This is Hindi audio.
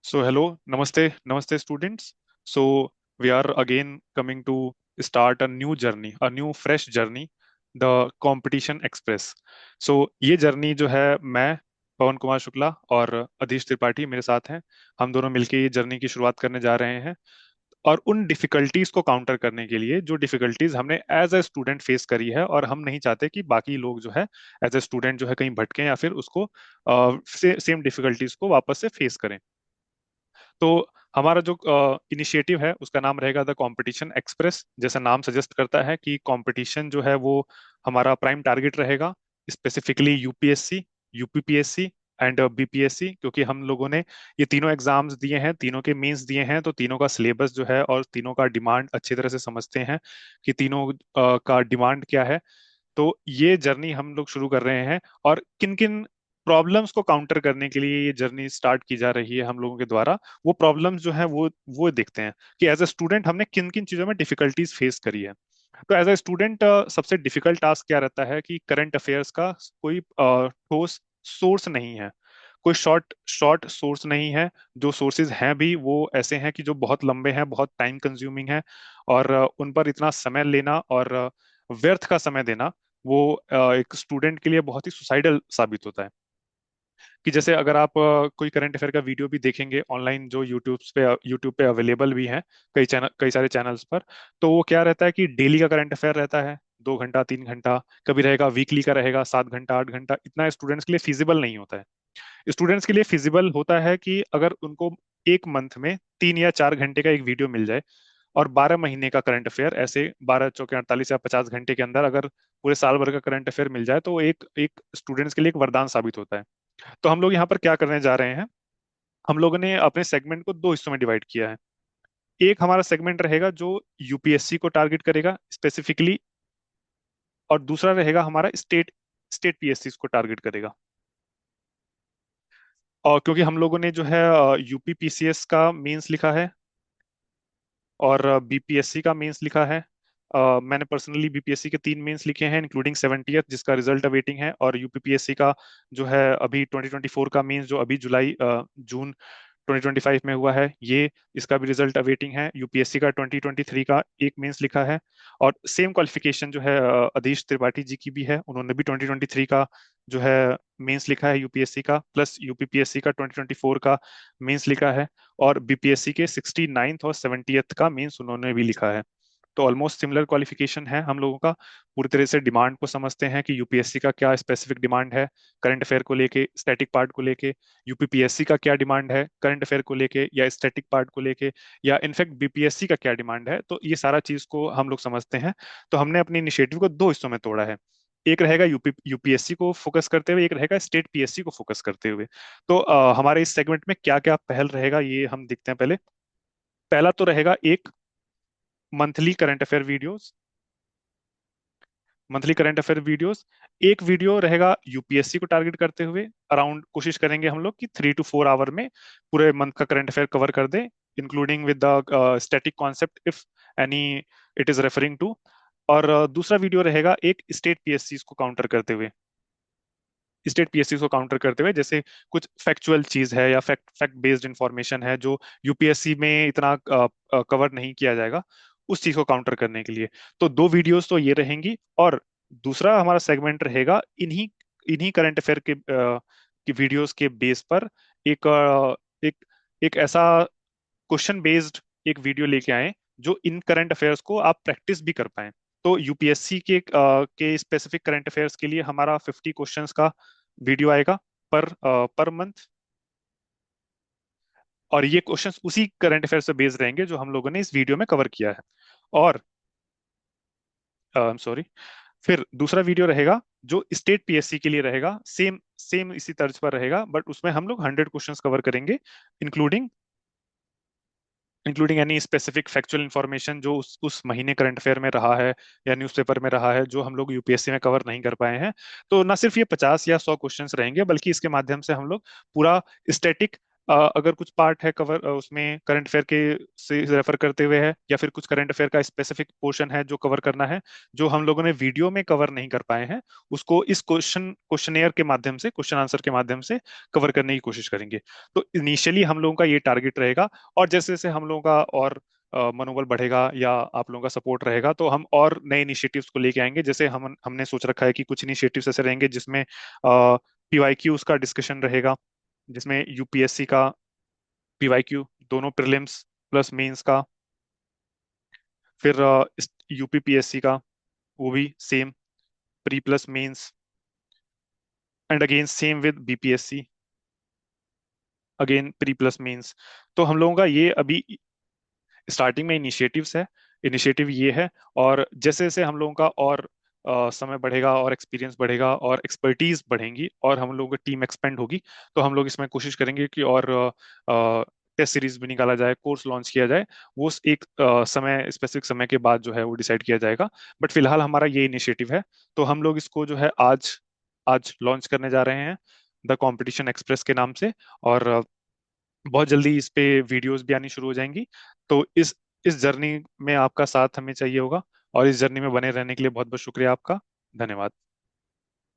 So hello, namaste students. So we are again coming to start a new journey, a new fresh journey, the competition express. So ये जर्नी जो है मैं पवन कुमार शुक्ला और अधीश त्रिपाठी मेरे साथ हैं। हम दोनों मिलके ये जर्नी की शुरुआत करने जा रहे हैं और उन डिफिकल्टीज को काउंटर करने के लिए जो डिफिकल्टीज हमने एज ए स्टूडेंट फेस करी है और हम नहीं चाहते कि बाकी लोग जो है एज ए स्टूडेंट जो है कहीं भटके या फिर उसको सेम डिफिकल्टीज को वापस से फेस करें। तो हमारा जो इनिशिएटिव है उसका नाम रहेगा द कंपटीशन एक्सप्रेस। जैसा नाम सजेस्ट करता है कि कंपटीशन जो है वो हमारा प्राइम टारगेट रहेगा, specifically UPSC, UPPSC and BPSC, क्योंकि हम लोगों ने ये तीनों एग्जाम्स दिए हैं, तीनों के मेंस दिए हैं, तो तीनों का सिलेबस जो है और तीनों का डिमांड अच्छी तरह से समझते हैं कि तीनों का डिमांड क्या है। तो ये जर्नी हम लोग शुरू कर रहे हैं और किन किन प्रॉब्लम्स को काउंटर करने के लिए ये जर्नी स्टार्ट की जा रही है हम लोगों के द्वारा, वो प्रॉब्लम्स जो है वो देखते हैं कि एज ए स्टूडेंट हमने किन किन चीजों में डिफिकल्टीज फेस करी है। तो एज ए स्टूडेंट सबसे डिफिकल्ट टास्क क्या रहता है कि करंट अफेयर्स का कोई ठोस सोर्स नहीं है, कोई शॉर्ट शॉर्ट सोर्स नहीं है। जो सोर्सेज हैं भी वो ऐसे हैं कि जो बहुत लंबे हैं, बहुत टाइम कंज्यूमिंग है और उन पर इतना समय लेना और व्यर्थ का समय देना वो एक स्टूडेंट के लिए बहुत ही सुसाइडल साबित होता है। कि जैसे अगर आप कोई करंट अफेयर का वीडियो भी देखेंगे ऑनलाइन जो यूट्यूब पे अवेलेबल भी हैं, कई सारे चैनल्स पर, तो वो क्या रहता है कि डेली का करंट अफेयर रहता है 2 घंटा 3 घंटा, कभी रहेगा वीकली का रहेगा 7 घंटा 8 घंटा। इतना स्टूडेंट्स के लिए फिजिबल नहीं होता है। स्टूडेंट्स के लिए फिजिबल होता है कि अगर उनको एक मंथ में 3 या 4 घंटे का एक वीडियो मिल जाए और 12 महीने का करंट अफेयर, ऐसे 12 चौके 48 या 50 घंटे के अंदर अगर पूरे साल भर का करंट अफेयर मिल जाए, तो वो एक एक स्टूडेंट्स के लिए एक वरदान साबित होता है। तो हम लोग यहाँ पर क्या करने जा रहे हैं, हम लोगों ने अपने सेगमेंट को दो हिस्सों में डिवाइड किया है। एक हमारा सेगमेंट रहेगा जो यूपीएससी को टारगेट करेगा स्पेसिफिकली, और दूसरा रहेगा हमारा स्टेट स्टेट पीएससी को टारगेट करेगा। और क्योंकि हम लोगों ने जो है यूपी पीसीएस का मेंस लिखा है और बीपीएससी का मेंस लिखा है। मैंने पर्सनली बीपीएससी के 3 मेंस लिखे हैं इंक्लूडिंग 70th जिसका रिजल्ट अवेटिंग है, और यूपीपीएससी का जो है अभी 2024 का मेंस जो अभी जून 2025 में हुआ है, ये इसका भी रिजल्ट अवेटिंग है। यूपीएससी का 2023 का एक मेंस लिखा है और सेम क्वालिफिकेशन जो है अधीश त्रिपाठी जी की भी है, उन्होंने भी 2023 का जो है मेंस लिखा है यूपीएससी का, प्लस यूपीपीएससी का 2024 का मेंस लिखा है, और बीपीएससी के 69th और 70th का मेंस उन्होंने भी लिखा है। तो ऑलमोस्ट सिमिलर क्वालिफिकेशन है हम लोगों का। पूरी तरह से डिमांड को समझते हैं कि यूपीएससी का क्या स्पेसिफिक डिमांड है करंट अफेयर को लेके, स्टैटिक पार्ट को लेके, यूपीपीएससी का क्या डिमांड है करंट अफेयर को लेके या स्टैटिक पार्ट को लेके, या इनफैक्ट बीपीएससी का क्या डिमांड है। तो ये सारा चीज को हम लोग समझते हैं। तो हमने अपने इनिशिएटिव को दो हिस्सों में तोड़ा है, एक रहेगा यूपीएससी को फोकस करते हुए, एक रहेगा स्टेट पीएससी को फोकस करते हुए। तो हमारे इस सेगमेंट में क्या क्या पहल रहेगा ये हम देखते हैं। पहले पहला तो रहेगा एक monthly current affair videos, monthly current affair videos. एक वीडियो रहेगा यूपीएससी को टारगेट करते हुए, अराउंड कोशिश करेंगे हम लोग कि 3 to 4 आवर में पूरे मंथ का करंट अफेयर कवर कर दे, including with the static concept if any it is referring to. और दूसरा वीडियो रहेगा एक स्टेट पीएससी को काउंटर करते हुए, जैसे कुछ फैक्चुअल चीज है या फैक्ट फैक्ट बेस्ड इंफॉर्मेशन है जो यूपीएससी में इतना कवर नहीं किया जाएगा, उस चीज को काउंटर करने के लिए। तो दो वीडियोस तो ये रहेंगी, और दूसरा हमारा सेगमेंट रहेगा इन्हीं इन्हीं करंट अफेयर की वीडियोस के बेस पर एक एक एक ऐसा क्वेश्चन बेस्ड एक वीडियो लेके आए जो इन करंट अफेयर्स को आप प्रैक्टिस भी कर पाए। तो यूपीएससी के स्पेसिफिक करंट अफेयर्स के लिए हमारा 50 क्वेश्चंस का वीडियो आएगा पर मंथ, और ये क्वेश्चंस उसी करंट अफेयर से बेस्ड रहेंगे जो हम लोगों ने इस वीडियो में कवर किया है। और सॉरी, फिर दूसरा वीडियो रहेगा जो स्टेट पीएससी के लिए रहेगा, सेम सेम इसी तर्ज पर रहेगा, बट उसमें हम लोग 100 क्वेश्चंस कवर करेंगे, including including any specific factual information जो उस महीने करंट अफेयर में रहा है या न्यूज़पेपर में रहा है, जो हम लोग यूपीएससी में कवर नहीं कर पाए हैं। तो ना सिर्फ ये 50 या 100 क्वेश्चंस रहेंगे, बल्कि इसके माध्यम से हम लोग पूरा स्टैटिक अगर कुछ पार्ट है कवर उसमें करंट अफेयर के से रेफर करते हुए है, या फिर कुछ करंट अफेयर का स्पेसिफिक पोर्शन है जो कवर करना है, जो हम लोगों ने वीडियो में कवर नहीं कर पाए हैं, उसको इस क्वेश्चनेयर के माध्यम से, क्वेश्चन आंसर के माध्यम से कवर करने की कोशिश करेंगे। तो इनिशियली हम लोगों का ये टारगेट रहेगा, और जैसे जैसे हम लोगों का और मनोबल बढ़ेगा या आप लोगों का सपोर्ट रहेगा, तो हम और नए इनिशिएटिव्स को लेके आएंगे। जैसे हमने सोच रखा है कि कुछ इनिशिएटिव्स ऐसे रहेंगे जिसमें पीवाईक्यूज का डिस्कशन रहेगा, जिसमें यूपीएससी का पीवाईक्यू, दोनों प्रीलिम्स प्लस मेंस का, फिर यूपीपीएससी का, वो भी same, pre plus mains, and again same with BPSC, again pre plus mains. तो हम लोगों का ये अभी स्टार्टिंग में इनिशिएटिव्स है, इनिशिएटिव ये है। और जैसे जैसे हम लोगों का और समय बढ़ेगा और एक्सपीरियंस बढ़ेगा और एक्सपर्टीज बढ़ेंगी और हम लोगों की टीम एक्सपेंड होगी, तो हम लोग इसमें कोशिश करेंगे कि और टेस्ट सीरीज भी निकाला जाए, कोर्स लॉन्च किया जाए। वो एक समय, स्पेसिफिक समय के बाद जो है वो डिसाइड किया जाएगा। बट फिलहाल हमारा ये इनिशिएटिव है। तो हम लोग इसको जो है आज आज लॉन्च करने जा रहे हैं, द कंपटीशन एक्सप्रेस के नाम से। और बहुत जल्दी इस पे वीडियोस भी आनी शुरू हो जाएंगी। तो इस जर्नी में आपका साथ हमें चाहिए होगा, और इस जर्नी में बने रहने के लिए बहुत बहुत शुक्रिया आपका। धन्यवाद।